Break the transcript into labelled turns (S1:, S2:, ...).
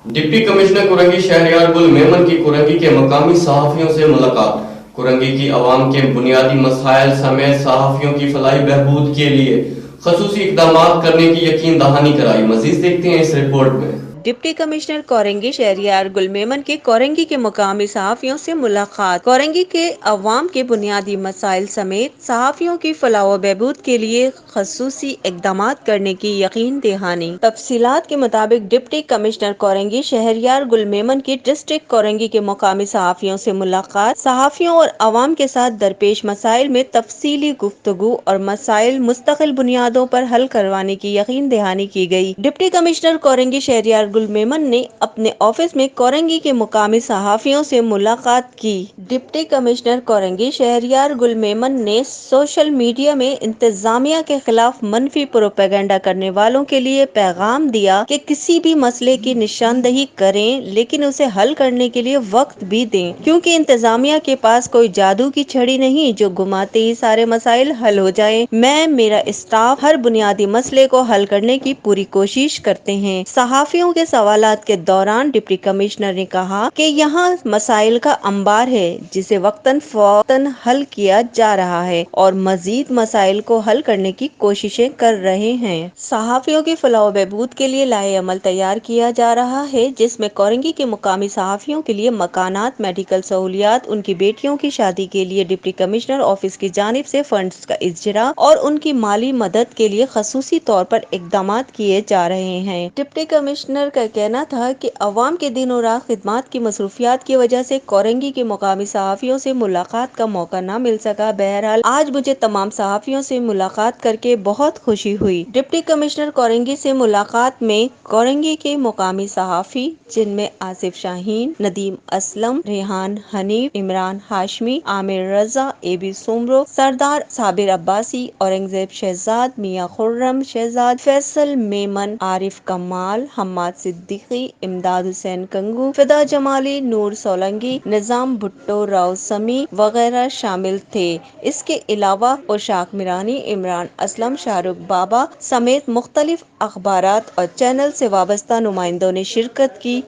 S1: Deputy commissioner Korangi Shahryar گل میمن کی کورنگی کے مقامی صحافیوں سے ملاقات۔ کورنگی کی عوام کے بنیادی مسائل سمیت صحافیوں کی فلاحی بہبود کے لیے خصوصی اقدامات کرنے کی یقین دہانی کرائی۔ مزید دیکھتے ہیں اس رپورٹ میں۔
S2: ڈپٹی کمشنر کورنگی شہریار گل میمن کی کورنگی کے مقامی صحافیوں سے ملاقات۔ کورنگی کے عوام کے بنیادی مسائل سمیت صحافیوں کی فلاح و بہبود کے لیے خصوصی اقدامات کرنے کی یقین دہانی۔ تفصیلات کے مطابق ڈپٹی کمشنر کورنگی شہریار گل میمن کی ڈسٹرکٹ کورنگی کے مقامی صحافیوں سے ملاقات۔ صحافیوں اور عوام کے ساتھ درپیش مسائل میں تفصیلی گفتگو اور مسائل مستقل بنیادوں پر حل کروانے کی یقین دہانی کی گئی۔ ڈپٹی کمشنر کورنگی شہریار گل میمن نے اپنے آفس میں کورنگی کے مقامی صحافیوں سے ملاقات کی۔ ڈپٹی کمشنر کورنگی شہریار گل میمن نے سوشل میڈیا میں انتظامیہ کے خلاف منفی پروپیگنڈا کرنے والوں کے لیے پیغام دیا کہ کسی بھی مسئلے کی نشاندہی کریں لیکن اسے حل کرنے کے لیے وقت بھی دیں، کیونکہ انتظامیہ کے پاس کوئی جادو کی چھڑی نہیں جو گھماتے ہی سارے مسائل حل ہو جائیں۔ میں میرا اسٹاف ہر بنیادی مسئلے کو حل کرنے کی پوری کوشش کرتے ہیں۔ صحافیوں کے سوالات کے دوران ڈپٹی کمشنر نے کہا کہ یہاں مسائل کا انبار ہے جسے وقتاً فوقتاً حل کیا جا رہا ہے اور مزید مسائل کو حل کرنے کی کوششیں کر رہے ہیں۔ صحافیوں کی فلاح و بہبود کے لیے لائحہ عمل تیار کیا جا رہا ہے جس میں کورنگی کے مقامی صحافیوں کے لیے مکانات، میڈیکل سہولیات، ان کی بیٹیوں کی شادی کے لیے ڈپٹی کمشنر آفس کی جانب سے فنڈز کا اجرا اور ان کی مالی مدد کے لیے خصوصی طور پر اقدامات کیے جا رہے ہیں۔ ڈپٹی کمشنر کا کہنا تھا کہ عوام کے دن اور رات خدمات کی مصروفیات کی وجہ سے کورنگی کے مقامی صحافیوں سے ملاقات کا موقع نہ مل سکا۔ بہرحال آج مجھے تمام صحافیوں سے ملاقات کر کے بہت خوشی ہوئی۔ ڈپٹی کمشنر کورنگی سے ملاقات میں کورنگی کے مقامی صحافی جن میں آصف شاہین، ندیم اسلم، ریحان حنیف، عمران ہاشمی، عامر رضا، اے بی سومرو، سردار صابر عباسی، اورنگزیب شہزاد، میاں خرم شہزاد، فیصل میمن، عارف کمال، حماد صدیقی، امداد حسین کنگو، فدا جمالی، نور سولنگی، نظام بھٹو، راؤ سمیع وغیرہ شامل تھے۔ اس کے علاوہ پوشاک میرانی، عمران اسلم، شاہ رخ بابا سمیت مختلف اخبارات اور چینل سے وابستہ نمائندوں نے شرکت کی۔